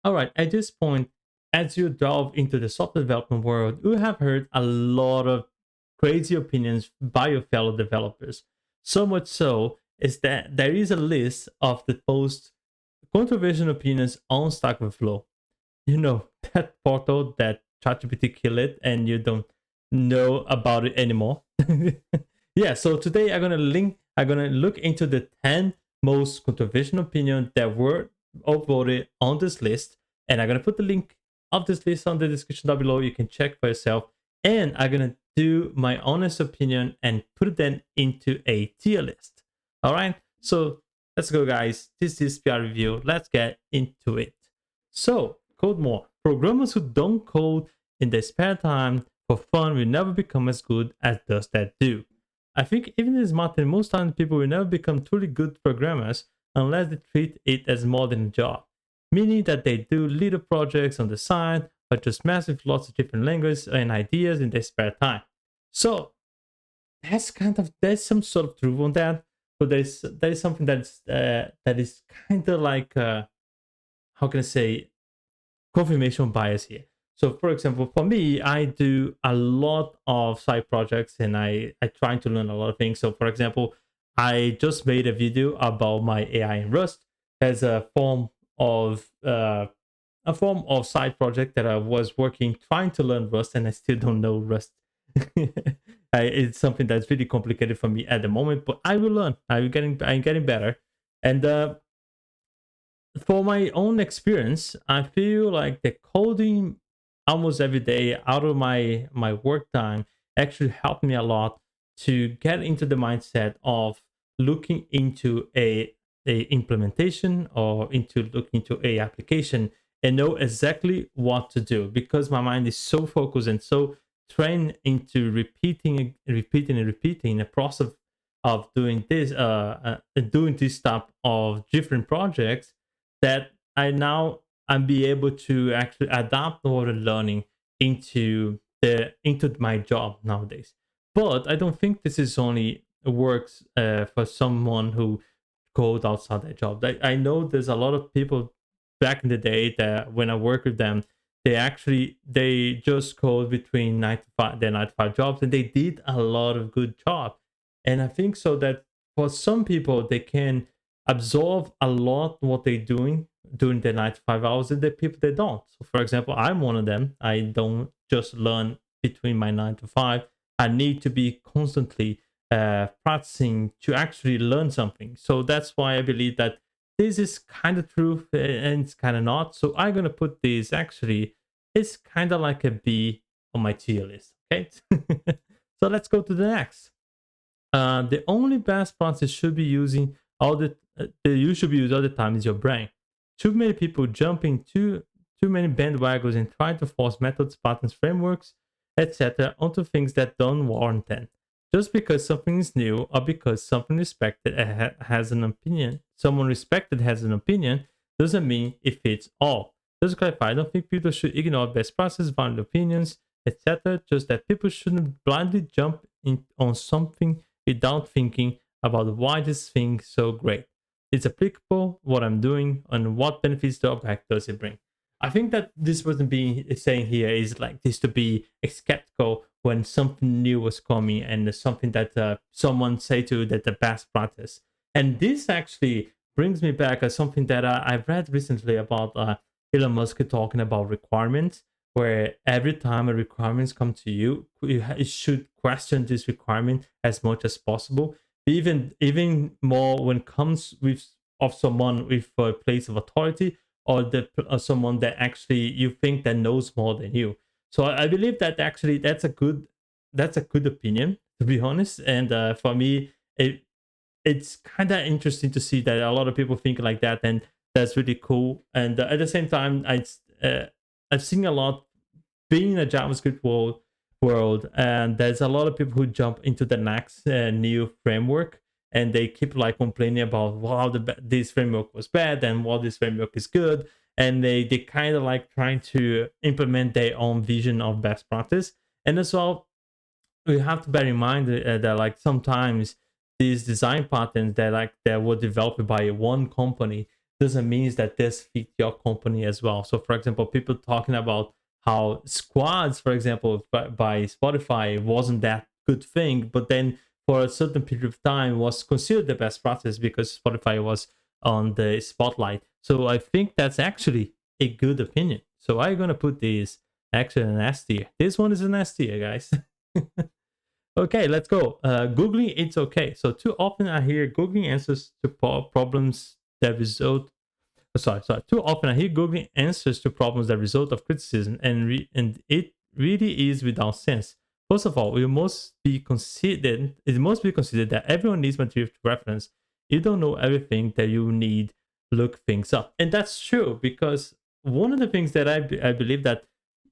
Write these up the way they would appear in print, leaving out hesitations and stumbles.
All right, at this point, as you delve into the software development world, you have heard a lot of crazy opinions by your fellow developers. So much so is that there is a list of the most controversial opinions on Stack Overflow. You know, that portal that ChatGPT killed it and you don't know about it anymore. Yeah, so today I'm gonna look into the 10 most controversial opinions that were upvoted on this list, and I'm gonna put the link of this list on the description down below. You can check for yourself. And I'm gonna do my honest opinion and put it then into a tier list. All right, so let's go, guys. This is PR review. Let's get into it. So, code more. Programmers who don't code in their spare time for fun will never become as good as those that do. I think even as Martin, most times people will never become truly good programmers unless they treat it as more than a job, meaning that they do little projects on the side or just massive lots of different languages and ideas in their spare time. So there's some sort of truth on that, but there is something that is kind of like how can I say, confirmation bias here. So, for example, for me, I do a lot of side projects and I try to learn a lot of things. So, for example, I just made a video about my AI in Rust as a form of side project that I was working trying to learn Rust, and I still don't know Rust. It's something that's really complicated for me at the moment, but I will learn. I'm getting better, and for my own experience, I feel like the coding almost every day out of my work time actually helped me a lot to get into the mindset of looking into a implementation or into looking into a application and know exactly what to do, because my mind is so focused and so trained into repeating the process of doing this type of different projects, that I'm be able to actually adapt what I'm learning into my job nowadays. But I don't think this is only works for someone who code outside their job. I know there's a lot of people back in the day that when I work with them, they just code between their 9 to 5 jobs, and they did a lot of good job. And I think so that for some people they can absorb a lot what they're doing during their 9 to 5 hours, and the people they don't. So, for example, I'm one of them. I don't just learn between my 9 to 5. I need to be constantly practicing to actually learn something. So that's why I believe that this is kind of true and it's kind of not. So I'm gonna put this actually. It's kind of like a B on my tier list. Okay. So let's go to the next. The only best practice should be using all the you should be using all the time is your brain. Too many people jumping too many bandwagons and trying to force methods, patterns, frameworks, etc. onto things that don't warrant them. Just because something is new or because something respected has an opinion, someone respected has an opinion, doesn't mean it fits all. Just to clarify, I don't think people should ignore best practices, valid opinions, etc. Just that people shouldn't blindly jump in on something without thinking about why this thing is so great. It's applicable, what I'm doing, and what benefits the object does it bring. I think that this wasn't being saying here is like this to be skeptical when something new was coming and something that someone say to you that the best practice. And this actually brings me back as something that I've read recently about Elon Musk talking about requirements, where every time a requirements come to you, you should question this requirement as much as possible. Even more when it comes with of someone with a place of authority, or someone that actually you think that knows more than you. So I believe that actually that's a good opinion, to be honest. And for me, it's kind of interesting to see that a lot of people think like that, and that's really cool. And at the same time, I've seen a lot being in a JavaScript world, and there's a lot of people who jump into the next new framework, and they keep like complaining about wow this framework was bad and what this framework is good, and they kind of like trying to implement their own vision of best practice. And as well, we have to bear in mind that like sometimes these design patterns that were developed by one company, doesn't mean that this fit your company as well. So for example, people talking about how squads, for example, by Spotify wasn't that good thing, but then for a certain period of time was considered the best practice because Spotify was on the spotlight. So I think that's actually a good opinion. So I'm gonna put this actually in an S tier. This one is an S tier, guys. Okay, let's go. Googling, it's okay. So too often I hear Googling answers to problems that result. Sorry. Too often I hear Googling answers to problems that result of criticism, and it really is without sense. First of all, it must be considered that everyone needs material to reference. You don't know everything that you need. Look things up, and that's true because one of the things that I believe that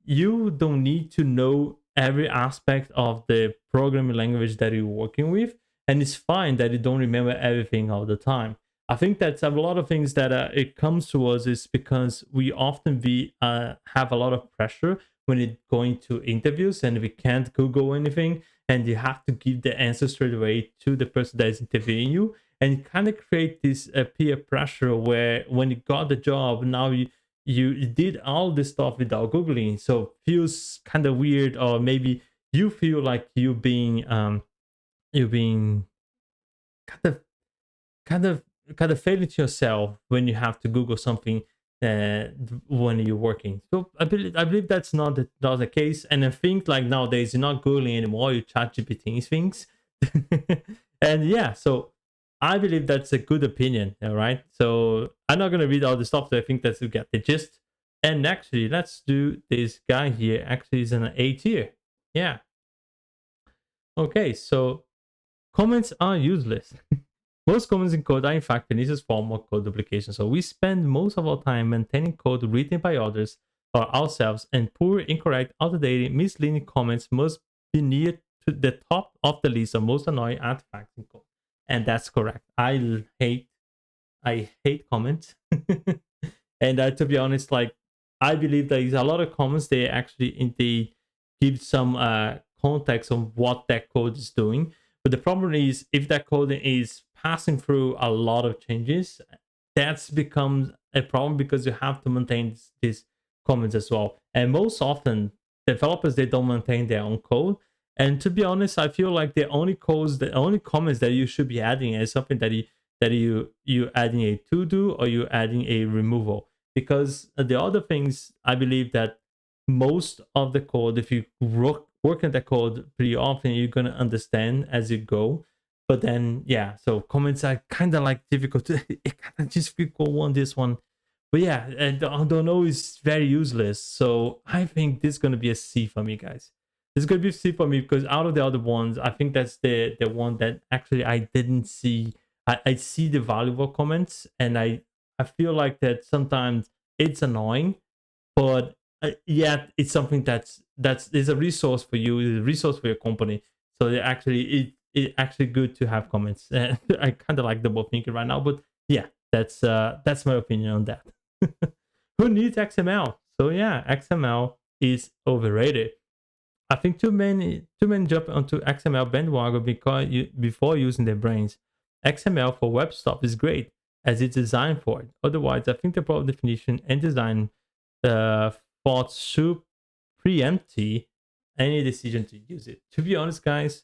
you don't need to know every aspect of the programming language that you're working with, and it's fine that you don't remember everything all the time. I think that's a lot of things that it comes to us is because we often have a lot of pressure when it going to interviews, and we can't Google anything, and you have to give the answer straight away to the person that is interviewing you, and it kind of create this peer pressure where when you got the job, now you did all this stuff without googling, so feels kind of weird, or maybe you feel like you being kind of kind of kind of failing to yourself when you have to google something uh, when you're working. So I believe that's not the case, and I think like nowadays you're not googling anymore, you chat gpt things. And yeah, so I believe that's a good opinion. All right, so I'm not going to read all the stuff, so I think that's to get the gist. And actually, let's do this guy here. Actually, is an A tier. Yeah. Okay, so comments are useless. Most comments in code are in fact pernicious form of code duplication. So we spend most of our time maintaining code written by others or ourselves, and poor, incorrect, outdated, misleading comments must be near to the top of the list of most annoying artifacts in code. And that's correct. I hate comments. And to be honest, like I believe there is a lot of comments they actually indeed give some context on what that code is doing. But the problem is if that code is passing through a lot of changes, that's becomes a problem because you have to maintain these comments as well. And most often developers they don't maintain their own code. And to be honest, I feel like the only comments that you should be adding is something that you adding a to do or you adding a removal. Because the other things I believe that most of the code, if you work in the code pretty often, you're gonna understand as you go. But then yeah, so comments are kind of like difficult to it kind of just difficult on this one. But yeah, and I don't know, is very useless. So I think this is gonna be a C for me, guys. This is gonna be a C for me because out of the other ones, I think that's the one that actually I didn't see. I see the valuable comments, and I feel like that sometimes it's annoying, but yeah, it's something that's is a resource for you, is a resource for your company. So they actually it actually good to have comments. I kind of like double thinking right now, but yeah, that's my opinion on that. Who needs XML? So yeah, XML is overrated. I think too many jump onto XML bandwagon before using their brains. XML for web stuff is great as it's designed for it. Otherwise, I think the problem definition and design uh, thoughts should preempt any decision to use it. To be honest, guys,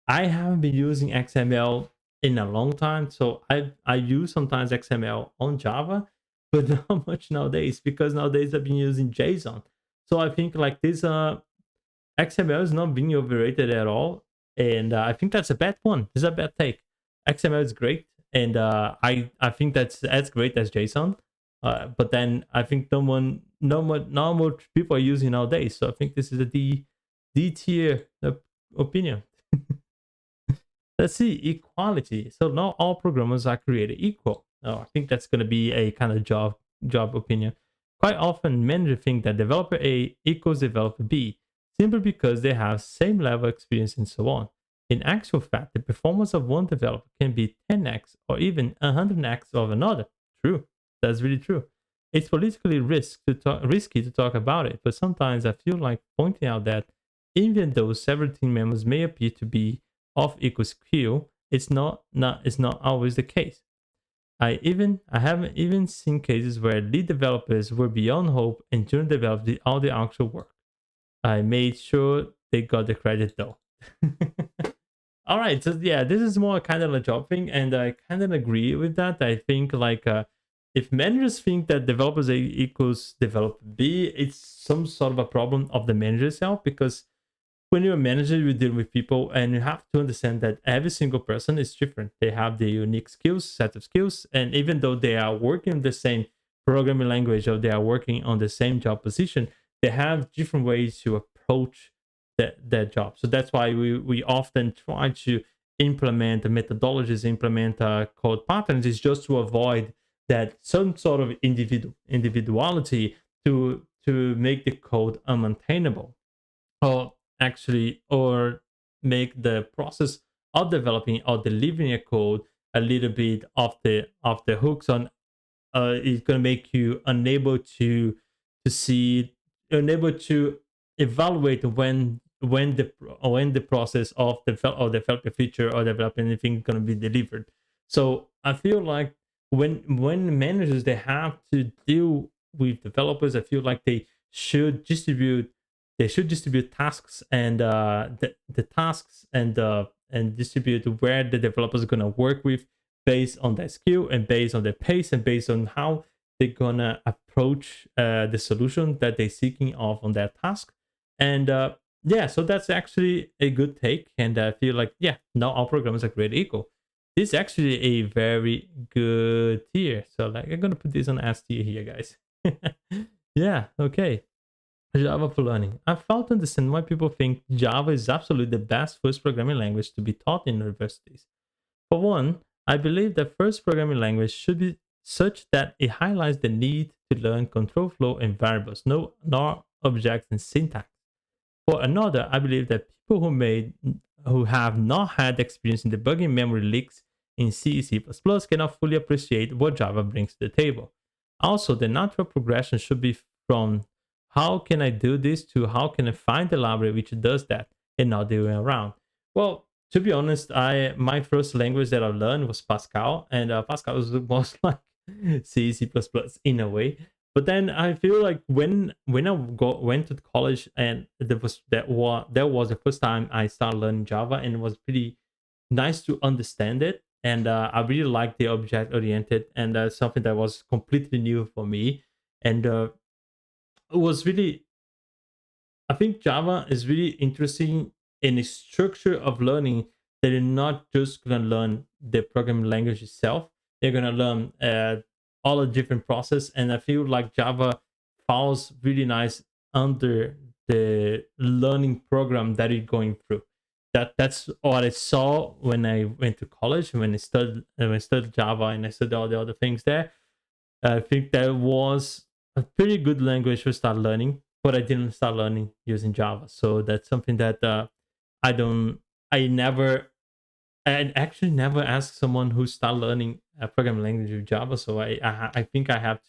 I haven't been using XML in a long time, so I use sometimes XML on Java, but not much nowadays because nowadays I've been using JSON. So I think like this XML is not being overrated at all, and I think that's a bad one. This is a bad take. XML is great, and I think that's as great as JSON. But then I think no more people are using nowadays. So I think this is a D tier opinion. Let's see, equality. So not all programmers are created equal. I think that's going to be a kind of job opinion. Quite often, managers think that developer A equals developer B simply because they have same level of experience and so on. In actual fact, the performance of one developer can be 10x or even 100x of another. True, that's really true. It's politically risky to talk about it, but sometimes I feel like pointing out that even though several team members may appear to be of equal skill, it's not always the case. I haven't even seen cases where lead developers were beyond hope and junior developers did all the actual work. I made sure they got the credit though. All right, so yeah, this is more kind of a job thing, and I kind of agree with that. I think like if managers think that developers A equals developer B, it's some sort of a problem of the manager itself, because when you're a manager, you deal with people, and you have to understand that every single person is different. They have their unique skills, set of skills, and even though they are working the same programming language or they are working on the same job position, they have different ways to approach that job. So that's why we often try to implement the methodologies, implement code patterns, is just to avoid that some sort of individuality to make the code unmaintainable, or make the process of developing or delivering a code a little bit off the hooks on. It's going to make you unable to see, unable to evaluate when the process of develop a feature or develop anything going to be delivered. So I feel like when managers, they have to deal with developers, I feel like they should distribute tasks, and the tasks, and distribute where the developers are going to work with, based on their skill and based on their pace and based on how they're going to approach the solution that they're seeking of on that task. And yeah, so that's actually a good take, and I feel like, yeah, not all programmers are created equal. This is actually a very good tier, so like I'm gonna put this on S tier here, guys. Yeah, okay. Java for learning. I fail to understand why people think Java is absolutely the best first programming language to be taught in universities. For one, I believe that first programming language should be such that it highlights the need to learn control flow and variables, no nor objects and syntax. For another, I believe that people who have not had experience in debugging memory leaks in C cannot fully appreciate what Java brings to the table. Also, the natural progression should be from how can I do this to how can I find the library which does that, and not the way around. Well, to be honest, I my first language that I learned was Pascal, and Pascal was like C in a way. But then I feel like when I went to college, and that was the first time I started learning Java, and it was pretty nice to understand it. And I really liked the object oriented, and something that was completely new for me. And it was really, I think Java is really interesting in the structure of learning, that you're not just gonna learn the programming language itself. You're gonna learn all the different process, and I feel like Java falls really nice under the learning program that you're going through. That's what I saw when I went to college, when I studied Java and I studied all the other things there. I think that was a pretty good language to start learning, but I didn't start learning using Java. So that's something that I don't, I never, I actually never asked someone who start learning a programming language with Java. So I think I have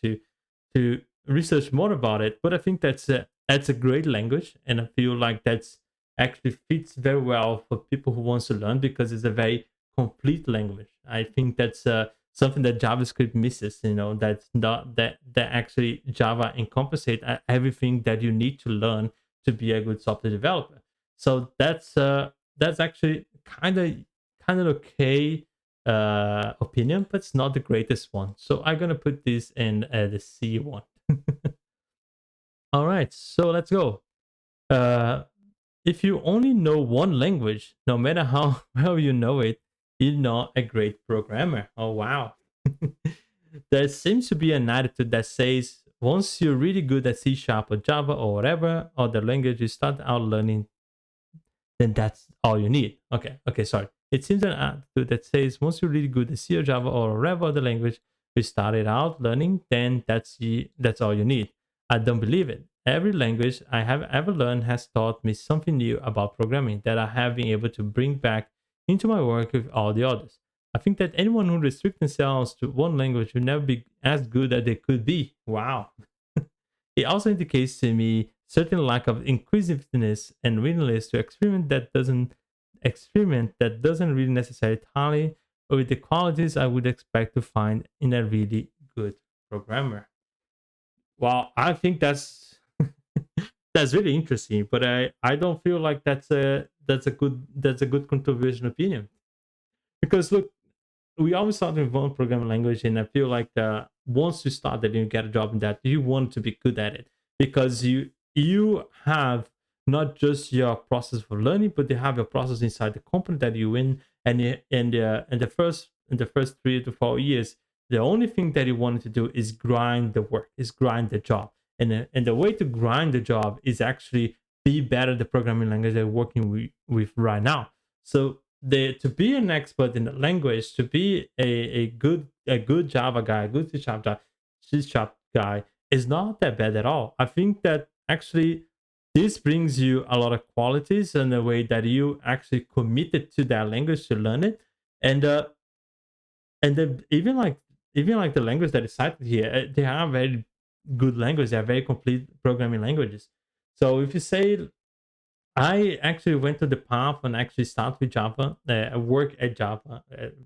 to research more about it. But I think that's a great language, and I feel like that's actually fits very well for people who wants to learn, because it's a very complete language. I think that's something that JavaScript misses. You know, that's not that actually Java encompasses everything that you need to learn to be a good software developer. So that's actually kind of okay opinion, but it's not the greatest one. So I'm gonna put this in the C one. All right, so let's go. Uh, if you only know one language, no matter how well you know it, you're not a great programmer. Oh wow. There seems to be an attitude that says once you're really good at C# or Java or whatever other language you start out learning, then that's all you need. Okay, sorry. It seems an attitude that says once you're really good at C or Java or whatever other language you started out learning, then that's all you need. I don't believe it. Every language I have ever learned has taught me something new about programming that I have been able to bring back into my work with all the others. I think that anyone who restricts themselves to one language will never be as good as they could be. Wow. It also indicates to me certain lack of inquisitiveness and willingness to experiment that doesn't really necessarily with the qualities I would expect to find in a really good programmer. Well, I think that's really interesting, but I don't feel like that's a good controversial opinion. Because look, we always start with one programming language, and I feel like once you start that and you get a job in that, you want to be good at it, because you have not just your process for learning, but you have your process inside the company that you in, and in the first 3 to 4 years, the only thing that you wanted to do is grind the work, is grind the job, and the way to grind the job is actually be better at the programming language that you're working with right now. So to be an expert in the language, to be a good Java guy, a good C sharp guy is not that bad at all. I think that actually this brings you a lot of qualities in the way that you actually committed to that language to learn it, and then even like the language that is cited here, they are very good language. They are very complete programming languages. So if you say I actually went to the path and actually started with Java. I work at Java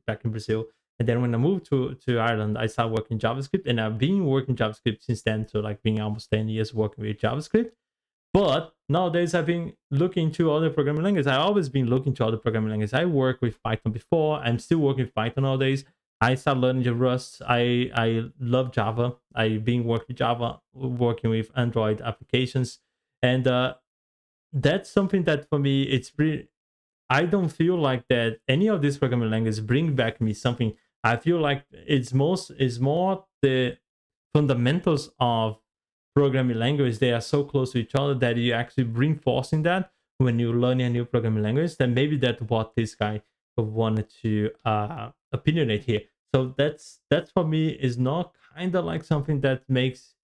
back in Brazil. And then when I moved to Ireland, I started working JavaScript. And I've been working JavaScript since then. So like being almost 10 years working with JavaScript. But nowadays I've been looking to other programming languages. I've always been looking to other programming languages. I worked with Python before. I'm still working with Python nowadays. I started learning the Rust. I love Java. I've been working with Java, working with Android applications. And that's something that for me it's pretty. I don't feel like that any of these programming languages bring back me something. I feel like it's more the fundamentals of programming language. They are so close to each other that you actually reinforcing that when you learn a new programming language. Then maybe that's what this guy wanted to opinionate here. So that's for me is not kind of like something that makes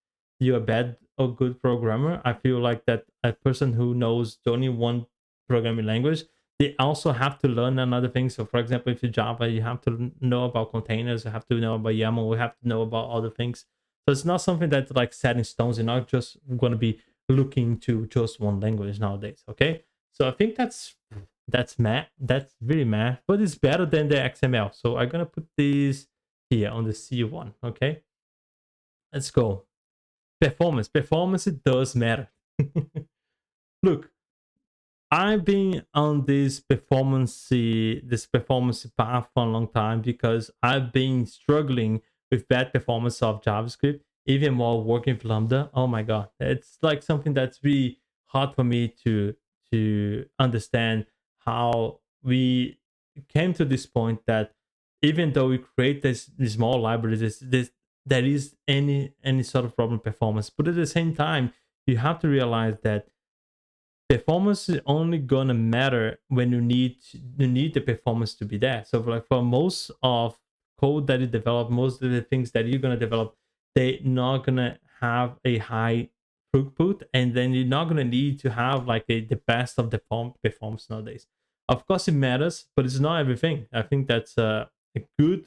you a bad or good programmer. I feel like that a person who knows only one programming language, they also have to learn another thing. So, for example, if you're Java, you have to know about containers, you have to know about YAML, you have to know about other things. So it's not something that's like set in stones. You're not just going to be looking to just one language nowadays. Okay, so I think that's math. That's really math, but it's better than the XML. So I'm gonna put these here on the C1. Okay, let's go. Performance, it does matter. Look, I've been on this performance path for a long time because I've been struggling with bad performance of JavaScript, even while working with Lambda. Oh my god, it's like something that's really hard for me to understand how we came to this point that even though we create this small libraries, this there is any sort of problem performance, but at the same time, you have to realize that performance is only gonna matter when you need the performance to be there. So like for most of code that you develop, most of the things that you're gonna develop, they're not gonna have a high throughput, and then you're not gonna need to have like the best of the performance nowadays. Of course, it matters, but it's not everything. I think that's a good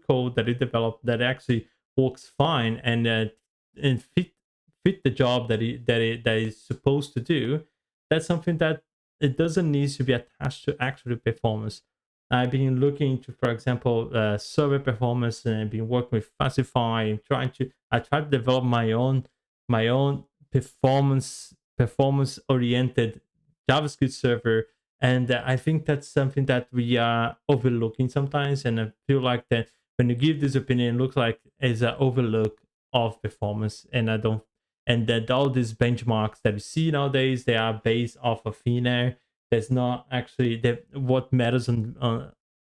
code that you develop that actually works fine and fit the job that is supposed to do. That's something that it doesn't need to be attached to actual performance. I've been looking into, for example, server performance, and I've been working with Fastify. I try to develop my own performance oriented JavaScript server, and I think that's something that we are overlooking sometimes. And I feel like that when you give this opinion, it looks like it's an overlook of performance, and I don't. And that all these benchmarks that we see nowadays, they are based off of thin air. There's not actually what matters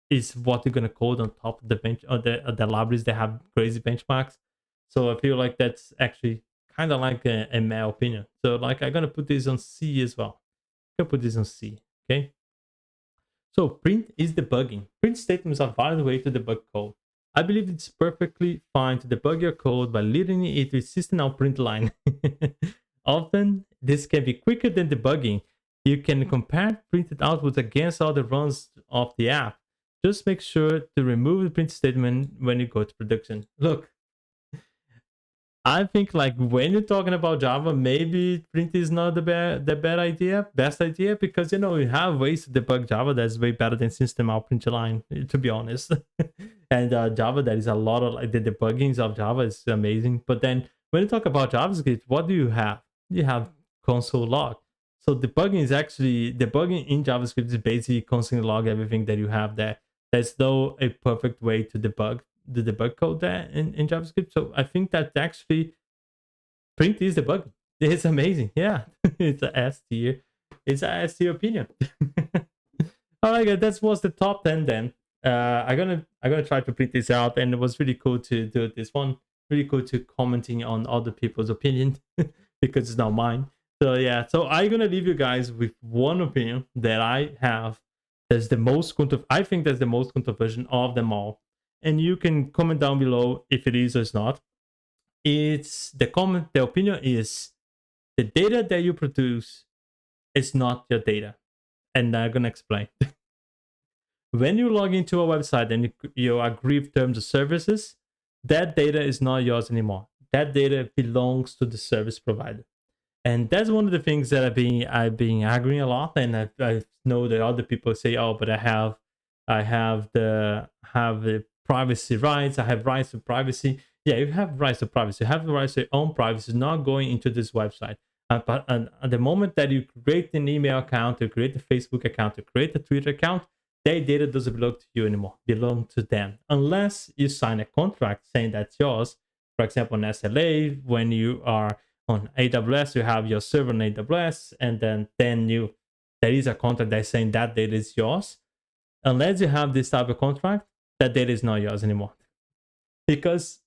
is what you're gonna code on top of the bench or the libraries that have crazy benchmarks. So I feel like that's actually kind of like a my opinion. So like I'm gonna put this on C as well. I'm gonna put this on C. Okay. So print is debugging. Print statements are a valid way to debug code. I believe it's perfectly fine to debug your code by leading it with system out print line. Often, this can be quicker than debugging. You can compare printed outputs against other runs of the app. Just make sure to remove the print statement when you go to production. Look, I think like when you're talking about Java, maybe print is not best idea, because you have ways to debug Java that's way better than system out print line, to be honest. And Java, there is a lot of like the debuggings of Java is amazing. But then when you talk about JavaScript, what do you have? You have console log. So debugging in JavaScript is basically console log everything that you have there. There's no a perfect way to debug the debug code there in JavaScript. So I think that actually print is debugging. It's amazing. Yeah, it's a S tier. It's a S tier opinion. All right, guys, that was the top 10 then. I'm gonna try to print this out, and it was really cool to do this one. Really cool to commenting on other people's opinion because it's not mine. So yeah, so I'm gonna leave you guys with one opinion that I have. That's the most I think that's the most controversial of them all. And you can comment down below if it is or it's not. The opinion is the data that you produce is not your data. And I'm gonna explain. When you log into a website and you agree with terms of services, that data is not yours anymore. That data belongs to the service provider. And that's one of the things that I've been arguing a lot, and I know that other people say, "Oh, but I have the privacy rights. I have rights to privacy." Yeah, you have rights to privacy. You have the rights to your own privacy, not going into this website. But at the moment that you create an email account, to create a Facebook account, to create a Twitter account, their data doesn't belong to you anymore. Belong to them, unless you sign a contract saying that's yours. For example, on SLA, when you are on AWS, you have your server on AWS, and then there is a contract that's saying that data is yours. Unless you have this type of contract, that data is not yours anymore. Because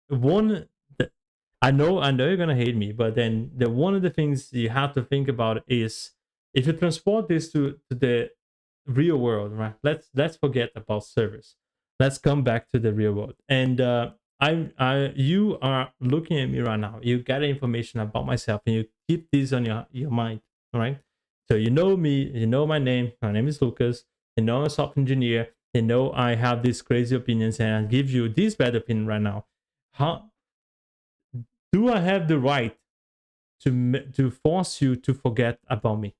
I know you're gonna hate me, but then one of the things you have to think about is if you transport this to the real world, right? Let's forget about servers. Let's come back to the real world. And you are looking at me right now. You got information about myself, and you keep this on your mind, all right? So you know me, you know my name. My name is Lucas. You know I'm a software engineer. You know I have these crazy opinions, and I give you this bad opinion right now. How do I have the right to force you to forget about me?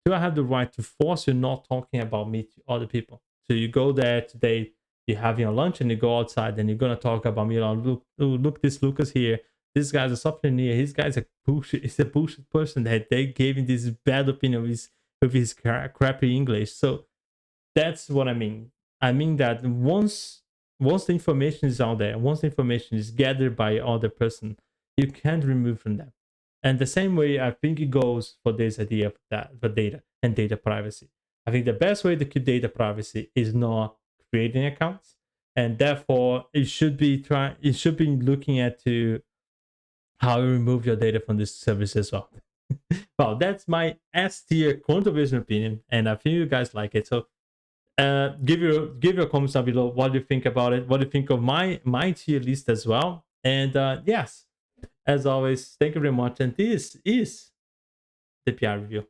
Do I have the right to force you not talking about me to other people? So you go there today, you have your lunch, and you go outside, and you're gonna talk about me. Look, this Lucas here. This guy's a software engineer. This guy's a bullshit. It's a bullshit person that they gave him this bad opinion with his crappy English. So that's what I mean. I mean that once the information is out there, once the information is gathered by other person, you can't remove from them. And the same way, I think it goes for this idea of that for data and data privacy. I think the best way to keep data privacy is not creating accounts, and therefore it should be looking at to how you remove your data from this service as well. Well, that's my S tier controversial opinion, and I think you guys like it. So give your comments down below. What do you think about it? What do you think of my tier list as well? And yes, as always, thank you very much. And this is the PR review.